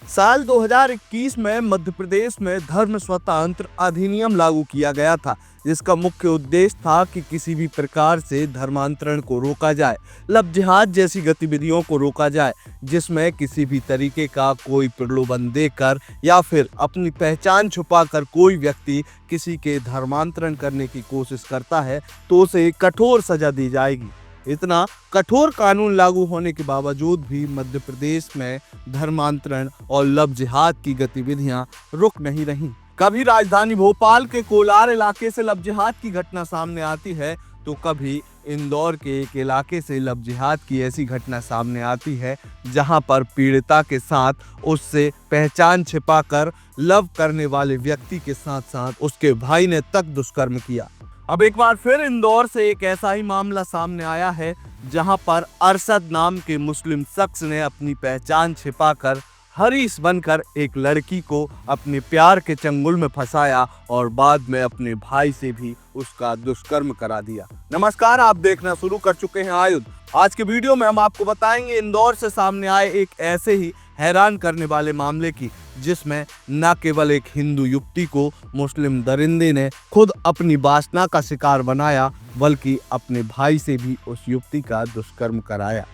साल 2021 में मध्य प्रदेश में धर्म स्वतंत्र अधिनियम लागू किया गया था, जिसका मुख्य उद्देश्य था कि किसी भी प्रकार से धर्मांतरण को रोका जाए, लव जिहाद जैसी गतिविधियों को रोका जाए, जिसमें किसी भी तरीके का कोई प्रलोभन देकर या फिर अपनी पहचान छुपाकर कोई व्यक्ति किसी के धर्मांतरण करने की कोशिश करता है तो उसे कठोर सजा दी जाएगी। इतना कठोर कानून लागू होने के बावजूद भी मध्य प्रदेश में धर्मांतरण और लव जिहाद की गतिविधियां रुक नहीं रहीं। कभी राजधानी भोपाल के कोलार इलाके से लव जिहाद की घटना सामने आती है तो कभी इंदौर के एक इलाके से लव जिहाद की ऐसी घटना सामने आती है जहां पर पीड़िता के साथ उससे पहचान छिपाकर लव करने वाले व्यक्ति के साथ साथ उसके भाई ने तक दुष्कर्म किया। अब एक बार फिर इंदौर से एक ऐसा ही मामला सामने आया है जहां पर अरशद नाम के मुस्लिम शख्स ने अपनी पहचान छिपाकर हरीश बनकर एक लड़की को अपने प्यार के चंगुल में फंसाया और बाद में अपने भाई से भी उसका दुष्कर्म करा दिया। नमस्कार, आप देखना शुरू कर चुके हैं आयुध। आज के वीडियो में हम आपको बताएंगे इंदौर से सामने आए एक ऐसे ही हैरान करने वाले मामले की, जिसमें न केवल एक हिंदू युवती को मुस्लिम दरिंदे ने खुद अपनी वासना का शिकार बनाया, बल्कि अपने भाई से भी उस युवती का दुष्कर्म कराया।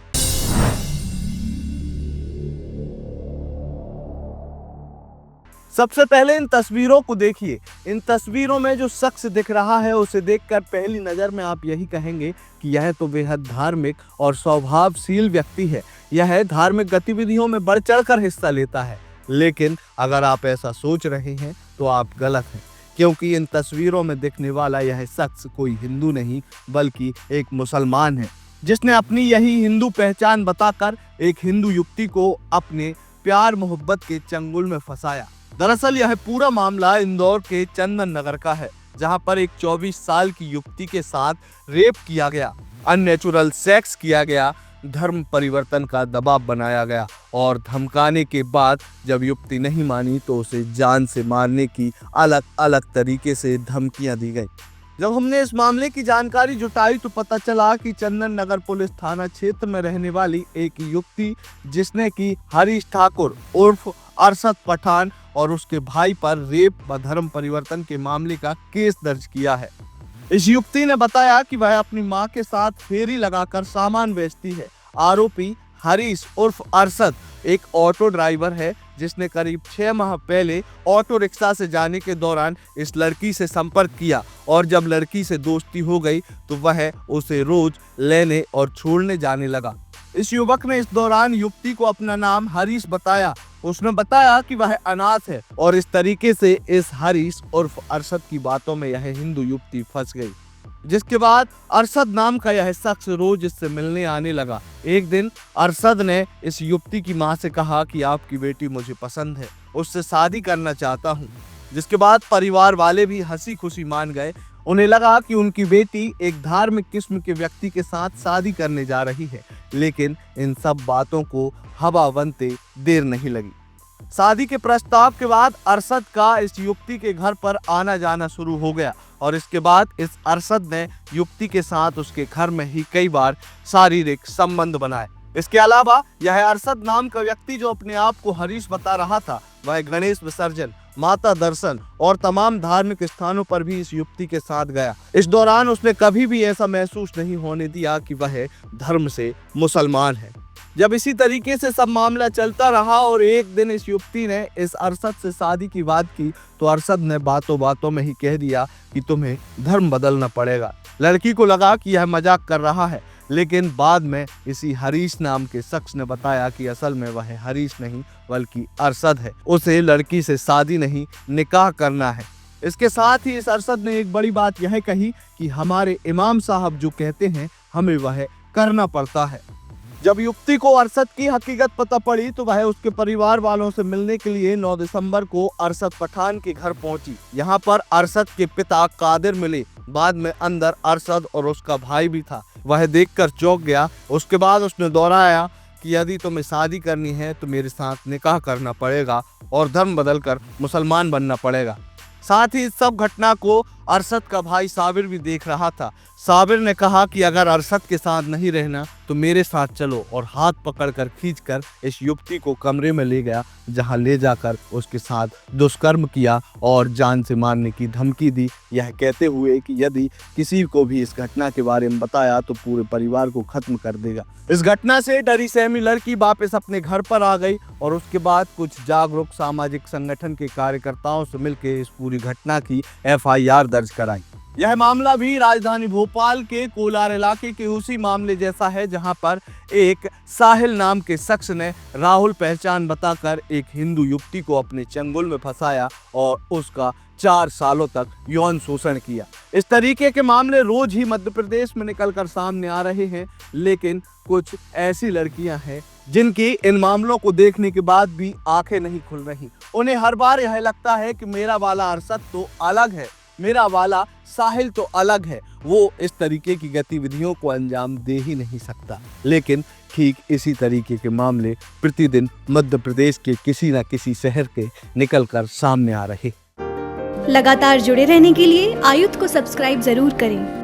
सबसे पहले इन तस्वीरों को देखिए। इन तस्वीरों में जो शख्स दिख रहा है उसे देखकर पहली नज़र में आप यही कहेंगे कि यह तो बेहद धार्मिक और स्वभावशील व्यक्ति है। यह धार्मिक गतिविधियों में बढ़ चढ़कर हिस्सा लेता है। लेकिन अगर आप ऐसा सोच रहे हैं तो आप गलत हैं, क्योंकि इन तस्वीरों में दिखने वाला यह शख्स कोई हिंदू नहीं बल्कि एक मुसलमान है, जिसने अपनी यही हिंदू पहचान बताकर एक हिंदू युवती को अपने प्यार मोहब्बत के चंगुल में फंसाया। दरअसल यह पूरा मामला इंदौर के चंदन नगर का है, जहां पर एक 24 साल की युवती के साथ रेप किया गया, अननेचुरल सेक्स किया गया, धर्म परिवर्तन का दबाव बनाया गया और धमकाने के बाद जब युवती नहीं मानी तो उसे जान से मारने की अलग अलग तरीके से धमकियां दी गई। जब हमने इस मामले की जानकारी जुटाई तो पता चला कि चंदन नगर पुलिस थाना क्षेत्र में रहने वाली एक युवती, जिसने कि हरीश ठाकुर उर्फ अरशद पठान और उसके भाई पर रेप व धर्म परिवर्तन के मामले का केस दर्ज किया है। इस युवती ने बताया कि वह अपनी मां के साथ फेरी लगाकर सामान बेचती है। आरोपी हरीश उर्फ अरशद एक ऑटो ड्राइवर है, जिसने करीब 6 माह पहले ऑटो रिक्शा से जाने के दौरान इस लड़की से संपर्क किया और जब लड़की से दोस्ती हो गई तो वह उसे रोज लेने और छोड़ने जाने लगा। इस युवक ने इस दौरान युवती को अपना नाम हरीश बताया। उसने बताया कि वह अनाथ है और इस तरीके से इस हरीश उर्फ अरशद की बातों में यह हिंदू युवती फंस गई, जिसके बाद अरशद नाम का यह शख्स रोज इससे मिलने आने लगा। एक दिन अरशद ने इस युवती की मां से कहा कि आपकी बेटी मुझे पसंद है, उससे शादी करना चाहता हूं, जिसके बाद परिवार वाले भी हंसी खुशी मान गए। उन्हें लगा कि उनकी बेटी एक धार्मिक किस्म के व्यक्ति के साथ शादी करने जा रही है, लेकिन इन सब बातों को हवा बनते देर नहीं लगी। शादी के प्रस्ताव के बाद अरशद का इस युवती के घर पर आना जाना शुरू हो गया और इसके बाद इस अरशद ने युवती के साथ उसके घर में ही कई बार शारीरिक संबंध बनाए। इसके अलावा यह अरशद नाम का व्यक्ति जो अपने आप को हरीश बता रहा था, वह गणेश विसर्जन, माता दर्शन और तमाम धार्मिक स्थानों पर भी इस युवती के साथ गया। इस दौरान उसने कभी भी ऐसा महसूस नहीं होने दिया कि वह धर्म से मुसलमान है। जब इसी तरीके से सब मामला चलता रहा और एक दिन इस युवती ने इस अरशद से शादी की बात की तो अरशद ने बातों बातों में ही कह दिया कि तुम्हें धर्म बदलना पड़ेगा। लड़की को लगा कि यह मजाक कर रहा है, लेकिन बाद में इसी हरीश नाम के शख्स ने बताया कि असल में वह हरीश नहीं बल्कि अरशद है, उसे लड़की से शादी नहीं निकाह करना है। इसके साथ ही इस अरशद ने एक बड़ी बात यह कही कि हमारे इमाम साहब जो कहते हैं हमें वह करना पड़ता है। जब युवती को अरशद की हकीकत पता पड़ी तो वह उसके परिवार वालों से मिलने के लिए 9 दिसंबर को अरशद पठान के घर पहुंची। यहाँ पर अरशद के पिता कादिर मिले। बाद में अंदर अरशद और उसका भाई भी था। वह देखकर चौंक गया। उसके बाद उसने दोहराया कि यदि तुम्हें शादी करनी है तो मेरे साथ निकाह करना पड़ेगा और धर्म बदलकर मुसलमान बनना पड़ेगा। साथ ही इस सब घटना को अरशद का भाई साबिर भी देख रहा था। साबिर ने कहा कि अगर अरशद के साथ नहीं रहना तो मेरे साथ चलो, और हाथ पकड़कर खींचकर इस युवती को कमरे में ले गया, जहां ले जाकर उसके साथ दुष्कर्म किया और जान से मारने की धमकी दी, यह कहते हुए कि यदि किसी को भी इस घटना के बारे में बताया तो पूरे परिवार को खत्म कर देगा। इस घटना से डरी सहमी लड़की वापस अपने घर पर आ गई और उसके बाद कुछ जागरूक सामाजिक संगठन के कार्यकर्ताओं से मिलकर इस पूरी घटना की FIR दर्ज कराई। यह मामला भी राजधानी भोपाल के कोलार इलाके के उसी मामले जैसा है, जहां पर एक साहिल नाम के शख्स ने राहुल पहचान बताकर एक हिंदू युवती को अपने चंगुल में फंसाया और उसका 4 सालों तक यौन शोषण किया। इस तरीके के मामले रोज ही मध्य प्रदेश में निकलकर सामने आ रहे हैं, लेकिन कुछ ऐसी लड़कियां हैं जिनकी इन मामलों को देखने के बाद भी आंखें नहीं खुल रही। उन्हें हर बार यह लगता है कि मेरा वाला अरशद तो अलग है, मेरा वाला साहिल तो अलग है, वो इस तरीके की गतिविधियों को अंजाम दे ही नहीं सकता। लेकिन ठीक इसी तरीके के मामले प्रतिदिन मध्य प्रदेश के किसी न किसी शहर के निकलकर सामने आ रहे। लगातार जुड़े रहने के लिए आयुक्त को सब्सक्राइब जरूर करें।